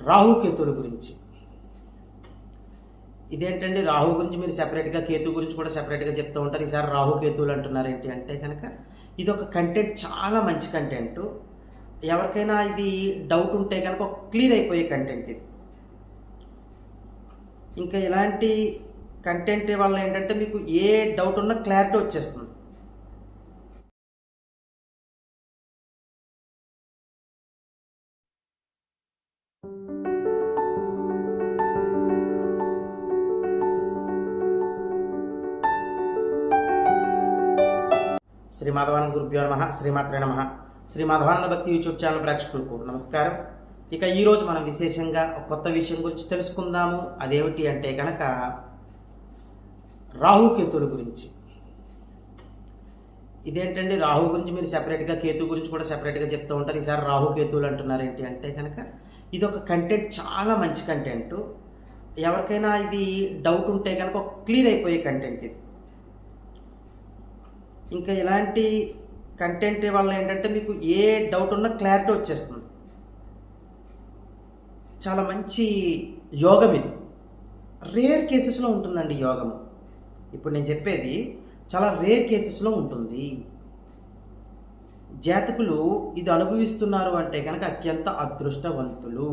రాహుకేతువుల గురించి. ఇదేంటండి రాహు గురించి మీరు సెపరేట్గా, కేతు గురించి కూడా సెపరేట్గా చెప్తూ ఉంటారు. ఈసారి రాహుకేతువులు అంటున్నారు ఏంటి అంటే కనుక ఇది ఒక కంటెంట్, చాలా మంచి కంటెంట్. ఎవరికైనా ఇది డౌట్ ఉంటే కనుక ఒక క్లియర్ అయిపోయే కంటెంట్ ఇది. ఇంకా ఇలాంటి కంటెంట్ వల్ల ఏంటంటే మీకు ఏ డౌట్ ఉన్నా క్లారిటీ వచ్చేస్తుంది. శ్రీ మాధవానంద గురుభ్యో నమః. శ్రీమాత్రే నమః. శ్రీ మాధవానంద భక్తి యూట్యూబ్ ఛానల్ ప్రేక్షకులకు నమస్కారం. ఇక ఈరోజు మనం విశేషంగా ఒక కొత్త విషయం గురించి తెలుసుకుందాము. అదేమిటి అంటే కనుక రాహుకేతువుల గురించి. ఇదేంటండి రాహు గురించి మీరు సెపరేట్గా, కేతు గురించి కూడా సెపరేట్గా చెప్తూ ఉంటారు. ఈసారి రాహుకేతువులు అంటున్నారు ఏంటి అంటే కనుక ఇది ఒక కంటెంట్, చాలా మంచి కంటెంట్. ఎవరికైనా ఇది డౌట్ ఉంటే కనుక ఒక క్లియర్ అయిపోయే కంటెంట్ ఇది. ఇంకా ఇలాంటి కంటెంట్ వల్ల ఏంటంటే మీకు ఏ డౌట్ ఉన్నా క్లారిటీ వచ్చేస్తుంది. చాలా మంచి యోగం ఇది. రేర్ కేసెస్లో ఉంటుందండి యోగము. ఇప్పుడు నేను చెప్పేది చాలా రేర్ కేసెస్లో ఉంటుంది. జాతకులు ఇది అనుభవిస్తున్నారు అంటే కనుక అత్యంత అదృష్టవంతులు,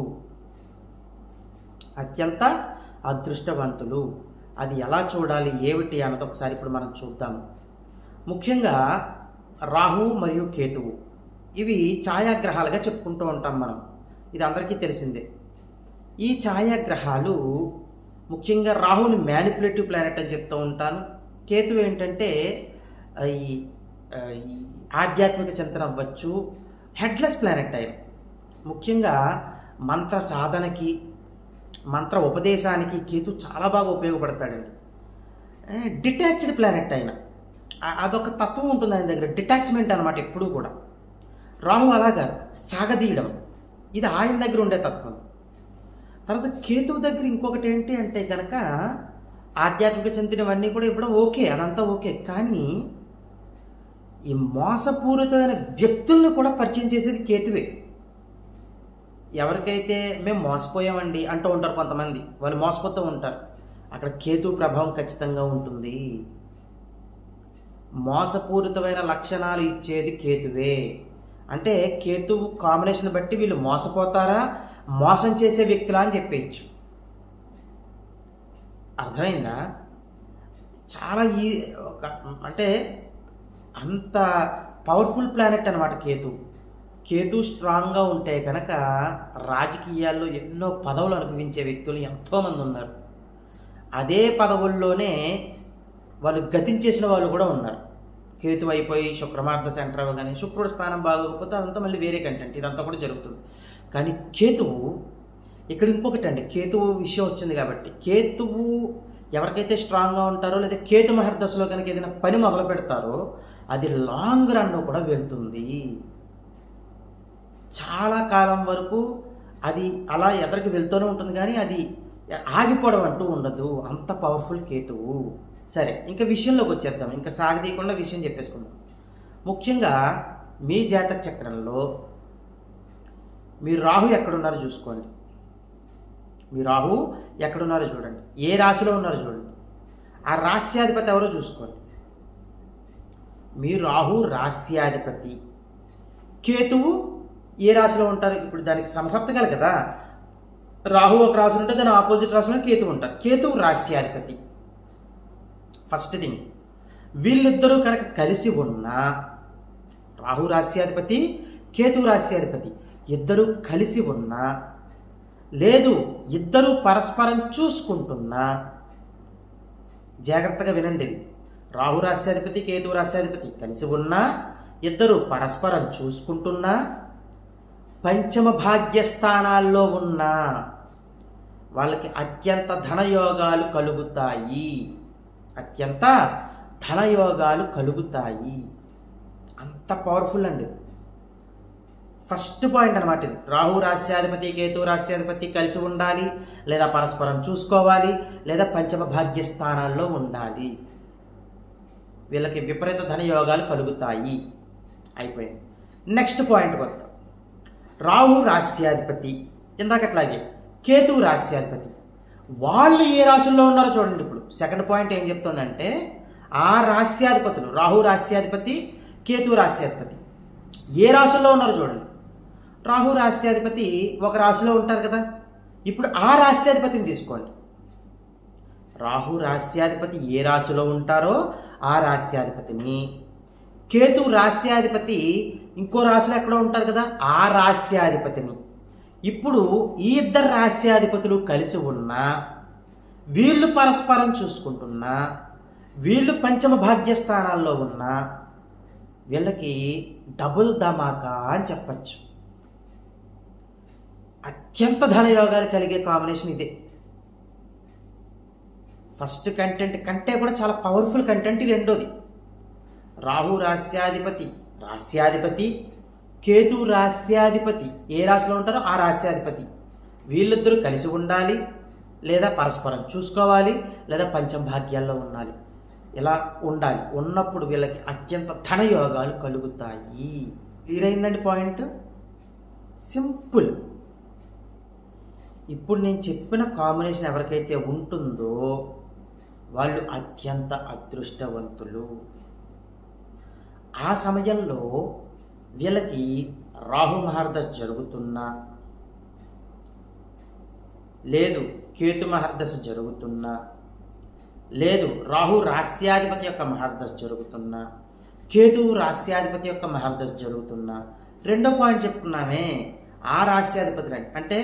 అత్యంత అదృష్టవంతులు. అది ఎలా చూడాలి, ఏమిటి అన్నది ఒకసారి ఇప్పుడు మనం చూద్దాము. ముఖ్యంగా రాహు మరియు కేతువు ఇవి ఛాయాగ్రహాలుగా చెప్పుకుంటూ ఉంటాం మనం. ఇది అందరికీ తెలిసిందే. ఈ ఛాయాగ్రహాలు ముఖ్యంగా రాహుని మ్యానిపులేటివ్ ప్లానెట్ అని చెప్తూ ఉంటాను. కేతువు ఏంటంటే ఈ ఆధ్యాత్మిక చింతన అవ్వచ్చు, హెడ్లెస్ ప్లానెట్ అయిన. ముఖ్యంగా మంత్ర సాధనకి, మంత్ర ఉపదేశానికి కేతు చాలా బాగా ఉపయోగపడతాడండి. డిటాచ్డ్ ప్లానెట్ అయిన, అదొక తత్వం ఉంటుంది ఆయన దగ్గర, డిటాచ్మెంట్ అనమాట ఎప్పుడూ కూడా. రాహు అలాగా సాగదీయడం, ఇది ఆయన దగ్గర ఉండే తత్వం. తర్వాత కేతువు దగ్గర ఇంకొకటి ఏంటి అంటే కనుక ఆధ్యాత్మిక చింతనవన్నీ కూడా ఇవ్వడం ఓకే, అదంతా ఓకే. కానీ ఈ మోసపూరితమైన వ్యక్తులను కూడా పరిచయం చేసేది కేతువే. ఎవరికైతే మేము మోసపోయామండి అంటూ ఉంటారు కొంతమంది, వాళ్ళు మోసపోతూ ఉంటారు. అక్కడ కేతువు ప్రభావం ఖచ్చితంగా ఉంటుంది. మోసపూరితమైన లక్షణాలు ఇచ్చేది కేతువే. అంటే కేతువు కాంబినేషన్ బట్టి వీళ్ళు మోసపోతారా, మోసం చేసే వ్యక్తులా అని చెప్పేయచ్చు. అర్థమైందా? చాలా అంటే అంత పవర్ఫుల్ ప్లానెట్ అనమాట కేతువు. కేతు స్ట్రాంగ్గా ఉంటే కనుక రాజకీయాల్లో ఎన్నో పదవులు అనుభవించే వ్యక్తులు ఎంతోమంది ఉన్నారు. అదే పదవుల్లోనే వాళ్ళు గతించేసిన వాళ్ళు కూడా ఉన్నారు. కేతు అయిపోయి శుక్రమార్ధ సెంటర్ అవ్వగానే శుక్రుడు స్థానం బాగోకపోతే అదంతా మళ్ళీ వేరే కంటెంట్, ఇదంతా కూడా జరుగుతుంది. కానీ కేతువు ఇక్కడ ఇంకొకటి అండి, కేతువు విషయం వచ్చింది కాబట్టి కేతువు ఎవరికైతే స్ట్రాంగ్గా ఉంటారో లేదా కేతు మహర్దశలో కనుక ఏదైనా పని మొదలు పెడతారో అది లాంగ్ రన్ కూడా వెళ్తుంది. చాలా కాలం వరకు అది అలా ఎదరికి వెళ్తూనే ఉంటుంది, కానీ అది ఆగిపోవడం అంటూ ఉండదు. అంత పవర్ఫుల్ కేతువు. సరే, ఇంకా విషయంలోకి వచ్చేద్దాం. ఇంకా సాగదీయకుండా విషయం చెప్పేసుకుందాం. ముఖ్యంగా మీ జాతక చక్రంలో మీ రాహు ఎక్కడున్నారో చూసుకోండి. మీ రాహు ఎక్కడున్నారో చూడండి, ఏ రాశిలో ఉన్నారో చూడండి, ఆ రాశ్యాధిపతి ఎవరో చూసుకోండి. మీ రాహు రాశ్యాధిపతి, కేతువు ఏ రాశిలో ఉంటారు? ఇప్పుడు దానికి సమసప్తకాలు కదా, రాహు ఒక రాశి ఉంటే దాని ఆపోజిట్ రాశిలో కేతువు ఉంటారు. కేతువు రాశ్యాధిపతి. ఫస్ట్ థింగ్, వీళ్ళిద్దరూ కనుక కలిసి ఉన్నా, రాహు రాశ్యాధిపతి, కేతు రాశ్యాధిపతి ఇద్దరూ కలిసి ఉన్నా, లేదు ఇద్దరూ పరస్పరం చూసుకుంటున్నా, జాగ్రత్తగా వినండి. రాహు రాశ్యాధిపతి, కేతు రాశ్యాధిపతి కలిసి ఉన్నా, ఇద్దరు పరస్పరం చూసుకుంటున్నా, పంచమ భాగ్యస్థానాల్లో ఉన్నా వాళ్ళకి అత్యంత ధనయోగాలు కలుగుతాయి. అత్యంత ధనయోగాలు కలుగుతాయి. అంత పవర్ఫుల్ అండి. ఫస్ట్ పాయింట్ అనమాట ఇది. రాహు రాశ్యాధిపతి, కేతు రాశ్యాధిపతి కలిసి ఉండాలి, లేదా పరస్పరం చూసుకోవాలి, లేదా పంచమ భాగ్యస్థానాల్లో ఉండాలి. వీళ్ళకి విపరీత ధనయోగాలు కలుగుతాయి. అయిపోయింది. నెక్స్ట్ పాయింట్ వద్దాం. రాహు రాశ్యాధిపతి ఇందాకట్లాగే కేతువు రాశ్యాధిపతి. వాళ్ళు ఏ రాశుల్లో ఉన్నారో చూడండి. ఇప్పుడు సెకండ్ పాయింట్ ఏం చెప్తుందంటే ఆ రాశ్యాధిపతులు రాహు రాశ్యాధిపతి, కేతు రాశ్యాధిపతి ఏ రాశుల్లో ఉన్నారో చూడండి. రాహు రాశ్యాధిపతి ఒక రాశిలో ఉంటారు కదా. ఇప్పుడు ఆ రాశ్యాధిపతిని తీసుకోండి. రాహు రాశ్యాధిపతి ఏ రాశిలో ఉంటారో ఆ రాశ్యాధిపతిని, కేతు రాశ్యాధిపతి ఇంకో రాశిలో ఎక్కడో ఉంటారు కదా ఆ రాశ్యాధిపతిని. ఇప్పుడు ఈ ఇద్దరు రాశ్యాధిపతులు కలిసి ఉన్నా, వీళ్ళు పరస్పరం చూసుకుంటున్నా, వీళ్ళు పంచమ భాగ్యస్థానాల్లో ఉన్నా వీళ్ళకి డబుల్ ధమాకా అని చెప్పచ్చు. అత్యంత ధనయోగాలు కలిగే కాంబినేషన్ ఇదే. ఫస్ట్ కంటెంట్ కంటే కూడా చాలా పవర్ఫుల్ కంటెంట్ ఈ రెండోది. రాహు రాశ్యాధిపతి, కేతు రాశ్యాధిపతి ఏ రాశిలో ఉంటారో ఆ రాశ్యాధిపతి. వీళ్ళిద్దరూ కలిసి ఉండాలి, లేదా పరస్పరం చూసుకోవాలి, లేదా పంచభాగ్యాల్లో ఉండాలి. ఇలా ఉండాలి. ఉన్నప్పుడు వీళ్ళకి అత్యంత ధనయోగాలు కలుగుతాయి. క్లియర్ అయిందండి పాయింట్? సింపుల్. ఇప్పుడు నేను చెప్పిన కాంబినేషన్ ఎవరికైతే ఉంటుందో వాళ్ళు అత్యంత అదృష్టవంతులు. ఆ సమయంలో వీళ్ళకి రాహు మహర్దశ జరుగుతున్నా, లేదు కేతు మహర్దశ జరుగుతున్నా, లేదు రాహు రాశ్యాధిపతి యొక్క మహర్దశ జరుగుతున్నా, కేతువు రాశ్యాధిపతి యొక్క మహర్దశ జరుగుతున్నా, రెండో పాయింట్ చెప్పుకున్నామే ఆ రాశ్యాధిపతి అంటే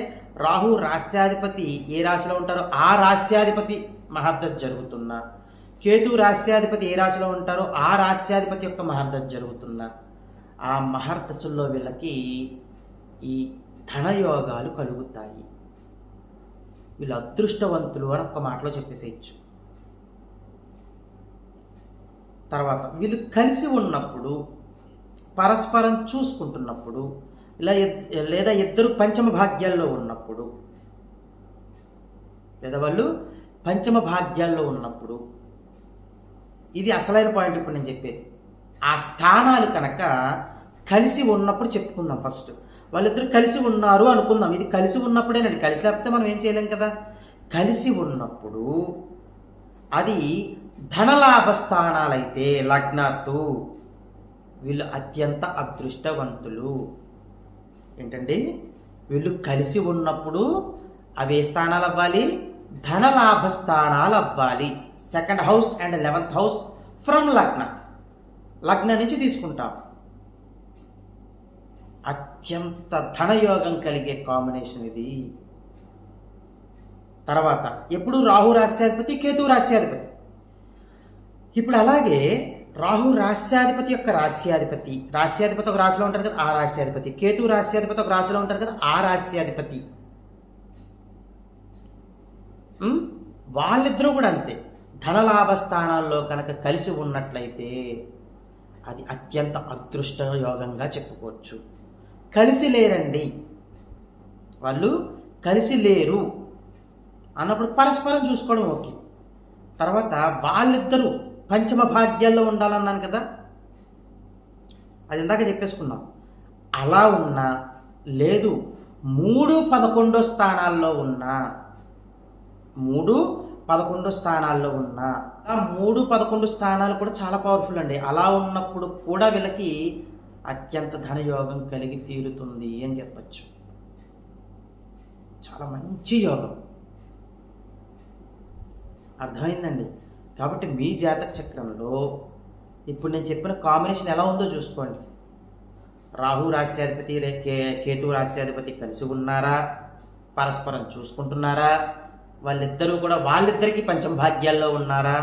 రాహు రాశ్యాధిపతి ఏ రాశిలో ఉంటారో ఆ రాశ్యాధిపతి మహర్దశ జరుగుతున్నా, కేతు రాశ్యాధిపతి ఏ రాశిలో ఉంటారో ఆ రాశ్యాధిపతి యొక్క మహర్దశ జరుగుతున్నా, ఆ మహర్దశల్లో వీళ్ళకి ఈ ధనయోగాలు కలుగుతాయి. వీళ్ళు అదృష్టవంతులు అని ఒక్క మాటలో చెప్పేసేయచ్చు. తర్వాత వీళ్ళు కలిసి ఉన్నప్పుడు, పరస్పరం చూసుకుంటున్నప్పుడు, లేదా ఇద్దరు పంచమ భాగ్యాల్లో ఉన్నప్పుడు, లేదా వాళ్ళు పంచమ భాగ్యాల్లో ఉన్నప్పుడు, ఇది అసలైన పాయింట్. ఇప్పుడు నేను చెప్పేది ఆ స్థానాలు కనుక కలిసి ఉన్నప్పుడు చెప్పుకుందాం. ఫస్ట్ వాళ్ళిద్దరు కలిసి ఉన్నారు అనుకుందాం. ఇది కలిసి ఉన్నప్పుడేనండి, కలిసి లేకపోతే మనం ఏం చేయలేం కదా. కలిసి ఉన్నప్పుడు అది ధనలాభ స్థానాలైతే లగ్నాత్తు వీళ్ళు అత్యంత అదృష్టవంతులు. ఏంటండి, వీళ్ళు కలిసి ఉన్నప్పుడు అవి ఏ స్థానాలు అవ్వాలి? ధనలాభ స్థానాలు అవ్వాలి. Second house and 11th house from లగ్న నుంచి తీసుకుంటాం. అత్యంత ధనయోగం కలిగే కాంబినేషన్ ఇది. తర్వాత ఎప్పుడు రాహు రాశ్యాధిపతి, కేతు రాశ్యాధిపతి. ఇప్పుడు అలాగే రాహు రాశ్యాధిపతి యొక్క రాశ్యాధిపతి ఒక రాశిలో ఉంటారు కదా ఆ రాశ్యాధిపతి, కేతు రాశ్యాధిపతి ఒక రాశిలో ఉంటారు కదా ఆ రాశ్యాధిపతి. వాళ్ళిద్దరూ కూడా అంతే. ధనలాభ స్థానాల్లో కనుక కలిసి ఉన్నట్లయితే అది అత్యంత అదృష్ట యోగంగా చెప్పుకోవచ్చు. కలిసి లేరండి, వాళ్ళు కలిసి లేరు అన్నప్పుడు పరస్పరం చూసుకోవడం ఓకే. తర్వాత వాళ్ళిద్దరూ పంచమ భాగ్యాల్లో ఉండాలన్నాను కదా, అది ఇందాక చెప్పేసుకున్నాం. అలా ఉన్నా, లేదు 3-11 స్థానాల్లో ఉన్నా, 3-11 స్థానాల్లో ఉన్నా, ఆ 3-11 స్థానాలు కూడా చాలా పవర్ఫుల్ అండి. అలా ఉన్నప్పుడు కూడా వీళ్ళకి అత్యంత ధనయోగం కలిగి తీరుతుంది అని చెప్పచ్చు. చాలా మంచి యోగం. అర్థమైందండి? కాబట్టి మీ జాతక చక్రంలో ఇప్పుడు నేను చెప్పిన కాంబినేషన్ ఎలా ఉందో చూసుకోండి. రాహు రాశ్యాధిపతి, కేతు రాశ్యాధిపతి కలిసి ఉన్నారా, పరస్పరం చూసుకుంటున్నారా, వాళ్ళిద్దరికీ పంచమ భాగ్యాల్లో ఉన్నారా,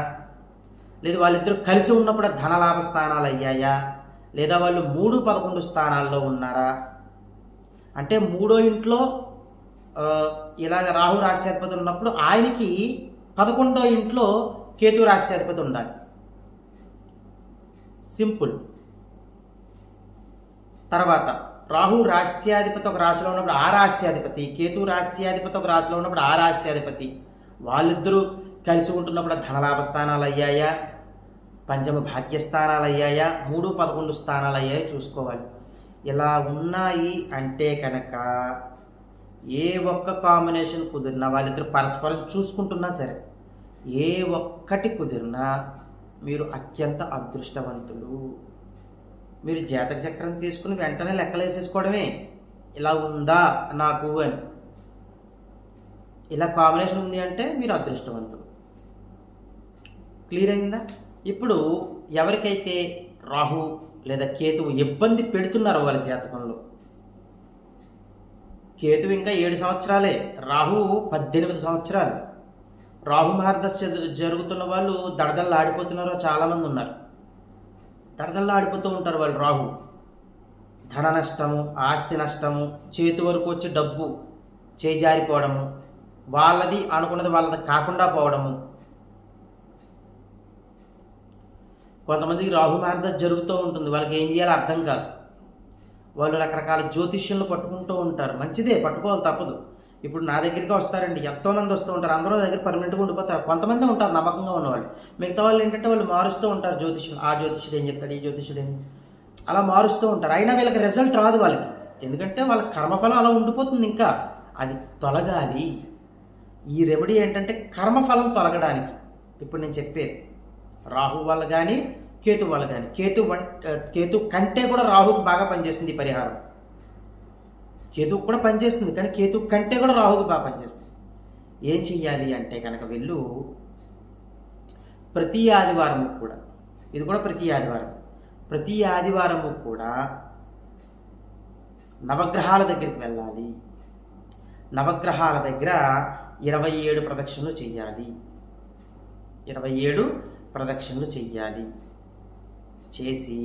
లేదు వాళ్ళిద్దరూ కలిసి ఉన్నప్పుడు ధనలాభ స్థానాలు అయ్యాయా, లేదా వాళ్ళు 3-11 స్థానాల్లో ఉన్నారా. అంటే మూడో ఇంట్లో ఇలాగ రాహు రాశ్యాధిపతి ఉన్నప్పుడు ఆయనకి 11వ ఇంట్లో కేతు రాశ్యాధిపతి ఉండాలి. సింపుల్. తర్వాత రాహు రాశ్యాధిపతి ఒక రాశిలో ఉన్నప్పుడు ఆ రాశ్యాధిపతి, కేతు రాశ్యాధిపతి ఒక రాశిలో ఉన్నప్పుడు ఆ రాశ్యాధిపతి, వాళ్ళిద్దరూ కలిసి ఉంటున్నప్పుడు ధనలాభ స్థానాలు అయ్యాయా, పంచమ భాగ్యస్థానాలు అయ్యాయా, 3-11 స్థానాలు అయ్యాయో చూసుకోవాలి. ఇలా ఉన్నాయి అంటే కనుక ఏ ఒక్క కాంబినేషన్ కుదిరినా వాళ్ళిద్దరు పరస్పరం చూసుకుంటున్నా సరే ఏ ఒక్కటి కుదిరినా మీరు అత్యంత అదృష్టవంతులు. మీరు జాతక చక్రం తీసుకుని వెంటనే లెక్కలేసేసుకోవడమే, ఇలా ఉందా నాకు అని. ఇలా కాంబినేషన్ ఉంది అంటే మీరు అదృష్టవంతులు. క్లియర్ అయిందా? ఇప్పుడు ఎవరికైతే రాహు లేదా కేతువు ఇబ్బంది పెడుతున్నారో వాళ్ళ జాతకంలో, కేతువు ఇంకా 7 సంవత్సరాలే, రాహు 18 సంవత్సరాలు. రాహు మహర్దశ జరుగుతున్న వాళ్ళు దడదల్లా ఆడిపోతున్నారో చాలామంది ఉన్నారు. దడదల్లా ఆడిపోతూ ఉంటారు వాళ్ళు. రాహు ధన నష్టము, ఆస్తి నష్టము, చేతి వరకు వచ్చి డబ్బు చేజారిపోవడము, వాళ్ళది అనుకున్నది వాళ్ళది కాకుండా పోవడము. కొంతమందికి రాహు మహర్దశ జరుగుతూ ఉంటుంది, వాళ్ళకి ఏం చేయాలో అర్థం కాదు. వాళ్ళు రకరకాల జ్యోతిష్యులను పట్టుకుంటూ ఉంటారు. మంచిదే, పట్టుకోవాలి, తప్పదు. ఇప్పుడు నా దగ్గరికి వస్తారండి, ఎంతోమంది వస్తూ ఉంటారు. అందరూ దగ్గర పర్మనెంట్గా ఉండిపోతారు. కొంతమంది ఉంటారు నమ్మకంగా ఉన్నవాళ్ళు. మిగతా వాళ్ళు ఏంటంటే వాళ్ళు మారుస్తూ ఉంటారు జ్యోతిష్యులు. ఆ జ్యోతిష్యుడు ఏం చెప్తాడు, ఈ జ్యోతిష్యుడు ఏం, అలా మారుస్తూ ఉంటారు. అయినా వీళ్ళకి రిజల్ట్ రాదు వాళ్ళకి, ఎందుకంటే వాళ్ళ కర్మఫలం అలా ఉండిపోతుంది. ఇంకా అది తొలగాలి. ఈ రెమెడీ ఏంటంటే కర్మఫలం తొలగడానికి. ఇప్పుడు నేను చెప్పేది రాహు వల్ల కానీ కేతు వల్ల కానీ, కేతు కంటే కూడా రాహుకు బాగా పనిచేస్తుంది ఈ పరిహారం. కేతువు కూడా పనిచేస్తుంది, కానీ కేతు కంటే కూడా రాహుకు బాగా పనిచేస్తుంది. ఏం చెయ్యాలి అంటే కనుక వెళ్ళు ప్రతి ఆదివారము కూడా, ఇది కూడా ప్రతి ఆదివారము కూడా నవగ్రహాల దగ్గరికి వెళ్ళాలి. నవగ్రహాల దగ్గర 27 ప్రదక్షిణలు చెయ్యాలి. 27 ప్రదక్షిణలు చెయ్యాలి. చేసి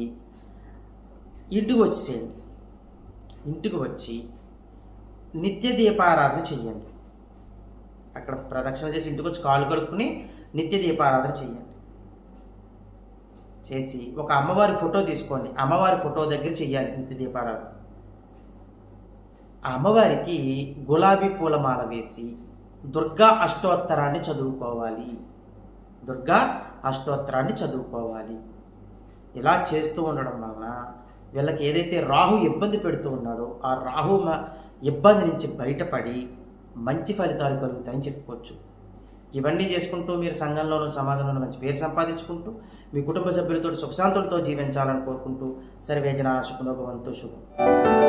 ఇంటికి వచ్చేయండి. ఇంటికి వచ్చి నిత్య దీపారాధన చెయ్యండి. అక్కడ ప్రదక్షిణ చేసి ఇంటికి వచ్చి కాళ్ళు కడుక్కుని నిత్య దీపారాధన చెయ్యండి. చేసి ఒక అమ్మవారి ఫోటో తీసుకోండి. అమ్మవారి ఫోటో దగ్గర చెయ్యాలి నిత్య దీపారాధన. ఆ అమ్మవారికి గులాబీ పూలమాల వేసి దుర్గా అష్టోత్తరాన్ని చదువుకోవాలి. ఇలా చేస్తూ ఉండడం వలన వీళ్ళకి ఏదైతే రాహు ఇబ్బంది పెడుతూ ఉన్నాడో ఆ రాహు ఇబ్బంది నుంచి బయటపడి మంచి ఫలితాలు కలుగుతాయని చెప్పుకోవచ్చు. ఇవన్నీ చేసుకుంటూ మీరు సంఘంలోనూ సమాజంలోనూ మంచి పేరు సంపాదించుకుంటూ మీ కుటుంబ సభ్యులతో సుఖశాంతులతో జీవించాలని కోరుకుంటూ సర్వేజన సుఖనో భవంతు. శుభం.